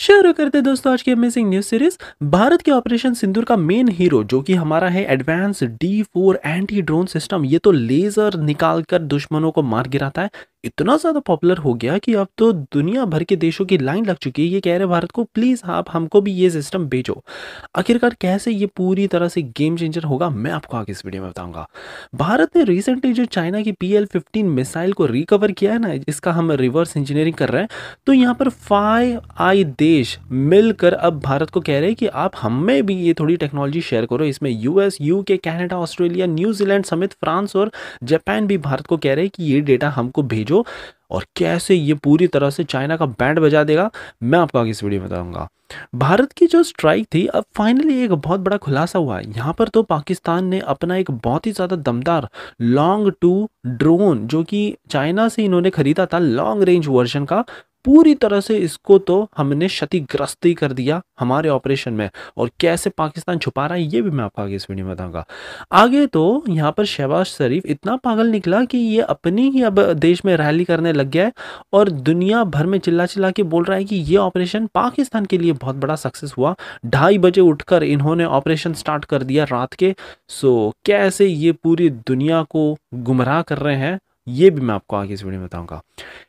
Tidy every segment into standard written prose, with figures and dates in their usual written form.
शुरू करते हैं दोस्तों आज की अमेजिंग न्यूज सीरीज। भारत के ऑपरेशन सिंदूर का मेन हीरो जो कि हमारा है advance D4 anti drone system. ये तो लेजर निकालकर दुश्मनों को मार गिराता है। इतना ज्यादा पॉपुलर हो गया कि अब तो दुनिया भर के देशों की लाइन लग चुकी है। ये कह रहे भारत को प्लीज आप हमको भी ये सिस्टम भेजो। आखिरकार कैसे ये पूरी तरह से गेम चेंजर होगा मैं आपको आगे इस वीडियो में बताऊंगा। भारत ने रिसेंटली जो चाइना की PL-15 मिसाइल को रिकवर किया है ना, इसका हम रिवर्स इंजीनियरिंग कर रहे हैं। तो यहाँ पर 5 देश मिलकर अब भारत को कह रहे हैं कि आप हमें भी ये थोड़ी टेक्नोलॉजी शेयर करो। इसमें US, UK, Canada, Australia, New Zealand समेत फ्रांस और जापान भी भारत को कह रहे हैं कि ये डेटा हमको भेजो। और कैसे ये पूरी तरह से चाइना का बैंड बजा देगा मैं आपको आगे इस वीडियो में बताऊंगा। भारत की जो स्ट्राइक थी अब फाइनली एक बहुत बड़ा खुलासा हुआ है। यहाँ पर तो पाकिस्तान ने अपना एक बहुत ही ज़्यादा दमदार लॉन्ग टू ड्रोन जो कि चाइना से इन्होंने खरीदा था, लॉन्ग रेंज वर्जन का, पूरी तरह से इसको तो हमने क्षतिग्रस्त ही कर दिया हमारे ऑपरेशन में। और कैसे पाकिस्तान छुपा रहा है ये भी मैं आपको आगे इस वीडियो में बताऊंगा। आगे तो यहाँ पर शहबाज शरीफ इतना पागल निकला कि ये अपनी ही अब देश में रैली करने लग गया है और दुनिया भर में चिल्ला चिल्ला के बोल रहा है कि ये ऑपरेशन पाकिस्तान के लिए बहुत बड़ा सक्सेस हुआ। 2:30 बजे उठकर इन्होंने ऑपरेशन स्टार्ट कर दिया रात के। सो कैसे ये पूरी दुनिया को गुमराह कर रहे हैं ये भी मैं आपको आगे इस वीडियो में बताऊंगा।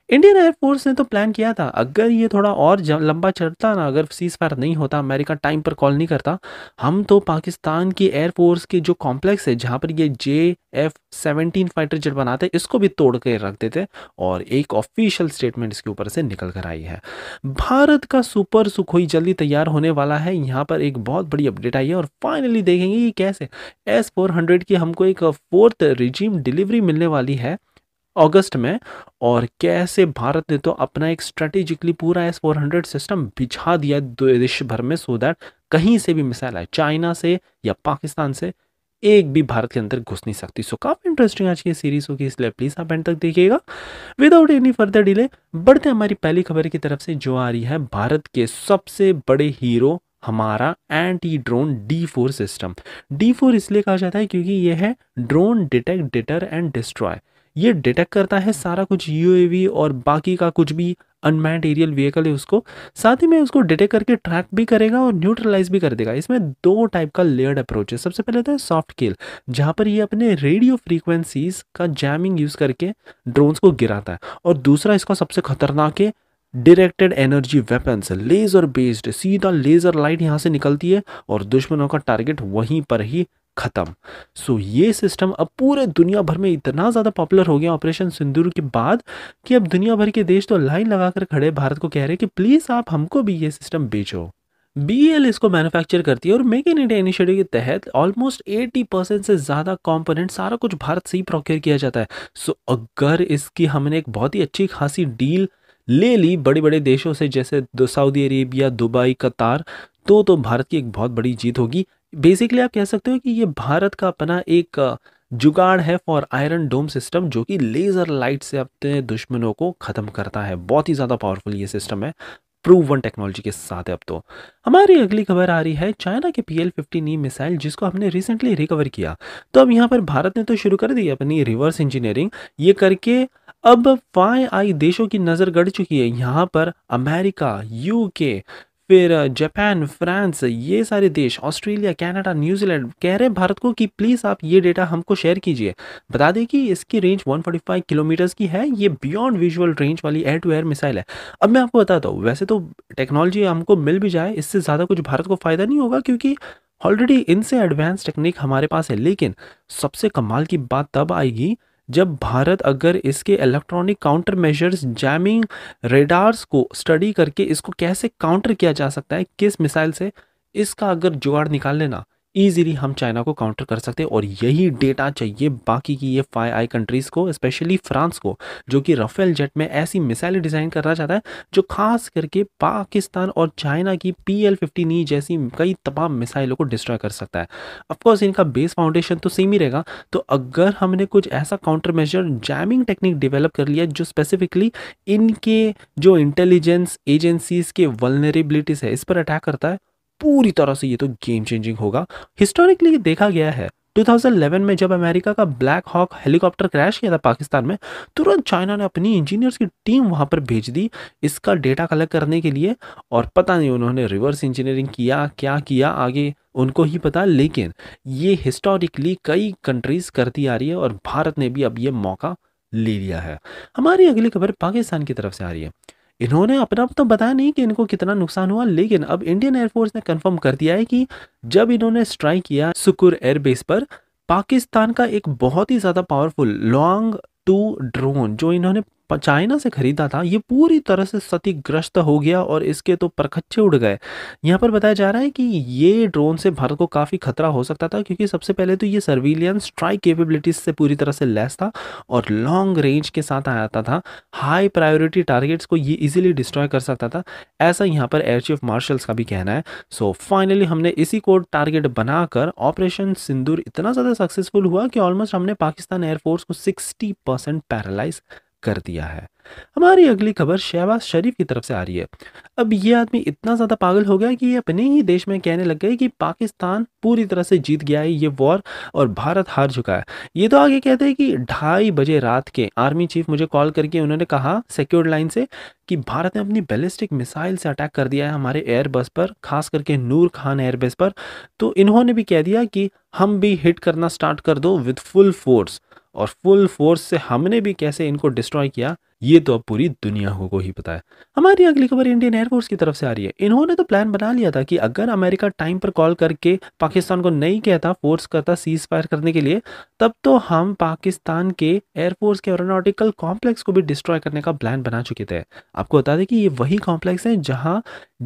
इंडियन एयरफोर्स ने तो प्लान किया था, अगर ये थोड़ा और लंबा चलता ना, अगर सीज फायर नहीं होता, अमेरिका टाइम पर कॉल नहीं करता, हम तो पाकिस्तान की एयरफोर्स के जो कॉम्प्लेक्स है जहां पर ये JF-17 फाइटर जेट बनाते हैं इसको भी तोड़ के रख देते। और एक ऑफिशियल स्टेटमेंट इसके ऊपर से निकल कर आई है। भारत का सुपर सुखोई जल्दी तैयार होने वाला है। यहाँ पर एक बहुत बड़ी अपडेट आई है और फाइनली देखेंगे कि कैसे S-400 की हमको एक 4th रिजीम डिलीवरी मिलने वाली है अगस्त में। और कैसे भारत ने तो अपना एक स्ट्रेटेजिकली पूरा S-400 सिस्टम बिछा दिया देश भर में, सो दैट कहीं से भी मिसाइल आए, चाइना से या पाकिस्तान से, एक भी भारत के अंदर घुस नहीं सकती। सो काफी इंटरेस्टिंग आज की सीरीज होगी, इसलिए प्लीज आप एंड तक देखिएगा। विदाउट एनी फर्दर डिले बढ़ते हमारी पहली खबर की तरफ से जो आ रही है। भारत के सबसे बड़े हीरो हमारा anti drone D4 system. D4 इसलिए कहा जाता है क्योंकि यह है drone detect, deter and destroy. ये डिटेक्ट करता है सारा कुछ UAV और बाकी का कुछ भी अनमैन्ड एरियल व्हीकल है उसको, साथ ही में उसको डिटेक्ट करके ट्रैक भी करेगा और न्यूट्रलाइज भी कर देगा। इसमें 2 टाइप का लेयर्ड अप्रोच है। सबसे पहले तो है सॉफ्ट किल, जहां पर ये अपने रेडियो फ्रीक्वेंसीज का जैमिंग यूज करके ड्रोन्स को गिराता है। और दूसरा इसका सबसे खतरनाक है directed energy weapons, laser based, सीधा लेजर लाइट यहाँ से निकलती है और दुश्मनों का टारगेट वहीं पर ही खत्म। सो ये सिस्टम अब पूरे दुनिया भर में इतना ज़्यादा पॉपुलर हो गया ऑपरेशन सिंदूर के बाद कि अब दुनिया भर के देश तो लाइन लगाकर खड़े भारत को कह रहे हैं कि प्लीज़ आप हमको भी ये सिस्टम बेचो। BEL इसको मैन्युफैक्चर करती है और मेक इन इंडिया इनिशिएटिव के तहत ऑलमोस्ट 80% से ज़्यादा कंपोनेंट सारा कुछ भारत से ही प्रोक्योर किया जाता है। सो अगर इसकी हमने एक बहुत ही अच्छी खासी डील ले ली बड़े बड़े देशों से जैसे सऊदी अरेबिया, दुबई, कतार, तो भारत की एक बहुत बड़ी जीत होगी। बेसिकली आप कह सकते हो कि ये भारत का अपना एक जुगाड़ है फॉर आयरन डोम सिस्टम, जो कि लेजर लाइट से अपने दुश्मनों को खत्म करता है। बहुत ही ज़्यादा पावरफुल ये सिस्टम है, प्रूवन टेक्नोलॉजी के साथ है। अब तो हमारी अगली खबर आ रही है चाइना के PL-15E मिसाइल, जिसको हमने रिसेंटली रिकवर किया। तो अब यहाँ पर भारत ने तो शुरू कर दी अपनी रिवर्स इंजीनियरिंग, ये करके अब 5 देशों की नज़र गड़ चुकी है। यहाँ पर अमेरिका, UK, फिर जापान, फ्रांस, ये सारे देश, ऑस्ट्रेलिया, कनाडा, न्यूजीलैंड कह रहे हैं भारत को कि प्लीज़ आप ये डेटा हमको शेयर कीजिए। बता दें कि इसकी रेंज 145 किलोमीटर्स की है। ये बियॉन्ड विजुअल रेंज वाली एयर टू एयर मिसाइल है। अब मैं आपको बताता हूँ, वैसे तो टेक्नोलॉजी हमको मिल भी जाए, इससे ज़्यादा कुछ भारत को फ़ायदा नहीं होगा क्योंकि ऑलरेडी इनसे एडवांस टेक्निक हमारे पास है। लेकिन सबसे कमाल की बात तब आएगी जब भारत अगर इसके electronic counter measures, jamming, radars को स्टडी करके इसको कैसे काउंटर किया जा सकता है, किस मिसाइल से, इसका अगर जुगाड़ निकाल लेना, ईजिली हम चाइना को काउंटर कर सकते हैं। और यही डेटा चाहिए बाकी की ये 5 कंट्रीज़ को, स्पेशली फ्रांस को, जो कि राफेल जेट में ऐसी मिसाइलें डिज़ाइन करना चाहता है जो खास करके पाकिस्तान और चाइना की PL-15E जैसी कई तमाम मिसाइलों को डिस्ट्रॉय कर सकता है। ऑफकोर्स इनका बेस फाउंडेशन तो सेम ही रहेगा। तो अगर हमने कुछ ऐसा counter measure jamming technique develop कर लिया जो स्पेसिफिकली इनके जो इंटेलिजेंस एजेंसीज के वल्नरेबिलिटीज है इस पर अटैक करता है, पूरी तरह से ये तो गेम चेंजिंग होगा। हिस्टोरिकली देखा गया है 2011 में जब अमेरिका का ब्लैक हॉक हेलीकॉप्टर क्रैश किया था पाकिस्तान में, तुरंत चाइना ने अपनी इंजीनियर्स की टीम वहां पर भेज दी इसका डेटा कलेक्ट करने के लिए। और पता नहीं उन्होंने रिवर्स इंजीनियरिंग किया क्या किया, आगे उनको ही पता, लेकिन ये हिस्टोरिकली कई कंट्रीज करती आ रही है और भारत ने भी अब ये मौका ले लिया है। हमारी अगली खबर पाकिस्तान की तरफ से आ रही है। इन्होंने अपना तो बताया नहीं कि इनको कितना नुकसान हुआ, लेकिन अब इंडियन एयरफोर्स ने कंफर्म कर दिया है कि जब इन्होंने स्ट्राइक किया सुकुर एयरबेस पर, पाकिस्तान का एक बहुत ही ज़्यादा पावरफुल लॉन्ग टू ड्रोन जो इन्होंने चाइना से खरीदा था, ये पूरी तरह से क्षतिग्रस्त हो गया और इसके तो परखच्चे उड़ गए। यहाँ पर बताया जा रहा है कि ये ड्रोन से भारत को काफ़ी खतरा हो सकता था, क्योंकि सबसे पहले तो ये सर्विलियंस स्ट्राइक कैपेबिलिटीज से पूरी तरह से लैस था और लॉन्ग रेंज के साथ आता था। हाई प्रायोरिटी टारगेट्स को ये इजीली डिस्ट्रॉय कर सकता था, ऐसा यहाँ पर एयर चीफ मार्शल्स का भी कहना है। सो फाइनली हमने इसी को टारगेट बनाकर ऑपरेशन सिंदूर इतना ज़्यादा सक्सेसफुल हुआ कि ऑलमोस्ट हमने पाकिस्तान एयरफोर्स को 60% पैरालाइज कर दिया है। हमारी अगली खबर शहबाज शरीफ की तरफ से आ रही है। अब ये आदमी इतना ज़्यादा पागल हो गया कि ये अपने ही देश में कहने लग गए कि पाकिस्तान पूरी तरह से जीत गया है ये वॉर और भारत हार चुका है। ये तो आगे कहते हैं कि 2:30 बजे रात के आर्मी चीफ मुझे कॉल करके उन्होंने कहा सिक्योर्ड लाइन से कि भारत ने अपनी बैलिस्टिक मिसाइल से अटैक कर दिया है हमारे एयरबस पर, खास करके नूर खान एयरबेस पर। तो इन्होंने भी कह दिया कि हम भी हिट करना स्टार्ट कर दो विद फुल फोर्स, और फुल फोर्स से हमने भी कैसे इनको डिस्ट्रॉय किया ये तो अब पूरी दुनिया को ही पता है। हमारी अगली खबर इंडियन एयरफोर्स की तरफ से आ रही है। इन्होंने तो प्लान बना लिया था कि अगर अमेरिका टाइम पर कॉल करके पाकिस्तान को नहीं कहता, फोर्स करता सीज फायर करने के लिए, तब तो हम पाकिस्तान के एयरफोर्स के एरोनॉटिकल कॉम्प्लेक्स को भी डिस्ट्रॉय करने का प्लान बना चुके थे। आपको बता दें कि ये वही कॉम्प्लेक्स है जहां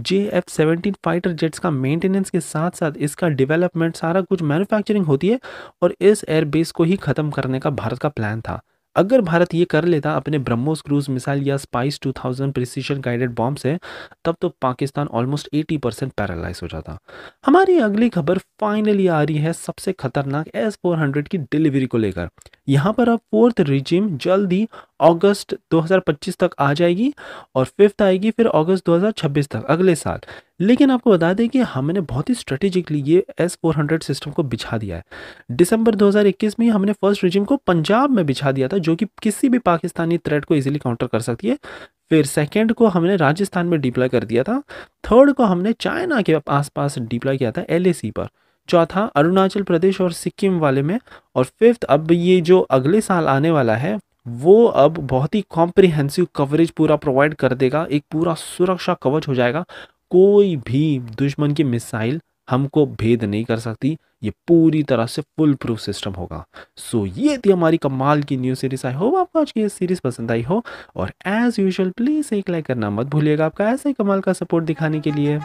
JF-17 फाइटर जेट्स का मेंटेनेंस के साथ साथ इसका डेवलपमेंट सारा कुछ मैन्युफैक्चरिंग होती है, और इस एयरबेस को ही खत्म करने का भारत का प्लान था। अगर भारत ये कर लेता अपने ब्रह्मोस क्रूज मिसाइल या स्पाइस 2000 प्रिसीशन गाइडेड बॉम्ब से, तब तो पाकिस्तान ऑलमोस्ट 80% पैरालाइज हो जाता। हमारी अगली खबर फाइनली आ रही है सबसे खतरनाक S-400 की डिलीवरी को लेकर। यहाँ पर अब 4th रिजिम जल्द ही अगस्त 2025 तक आ जाएगी और 5th आएगी फिर अगस्त 2026 तक, अगले साल। लेकिन आपको बता दें कि हमने बहुत ही स्ट्रेटेजिकली ये S-400 सिस्टम को बिछा दिया है। दिसंबर 2021 में हमने फर्स्ट रिजिम को पंजाब में बिछा दिया था, जो कि किसी भी पाकिस्तानी थ्रेट को इजीली काउंटर कर सकती है। फिर सेकंड को हमने राजस्थान में डिप्लॉय कर दिया था। थर्ड को हमने चाइना के आसपास डिप्लॉय किया था LAC पर। चौथा अरुणाचल प्रदेश और सिक्किम वाले में। और फिफ्थ अब ये जो अगले साल आने वाला है वो अब बहुत ही कॉम्प्रिहेंसिव कवरेज पूरा प्रोवाइड कर देगा, एक पूरा सुरक्षा कवच हो जाएगा। कोई भी दुश्मन की मिसाइल हमको भेद नहीं कर सकती, ये पूरी तरह से फुल प्रूफ सिस्टम होगा। सो ये थी हमारी कमाल की न्यू सीरीज। आई होप आपको आज की ये सीरीज पसंद आई हो, और एज यूजुअल प्लीज एक लाइक करना मत भूलिएगा आपका ऐसे ही कमाल का सपोर्ट दिखाने के लिए।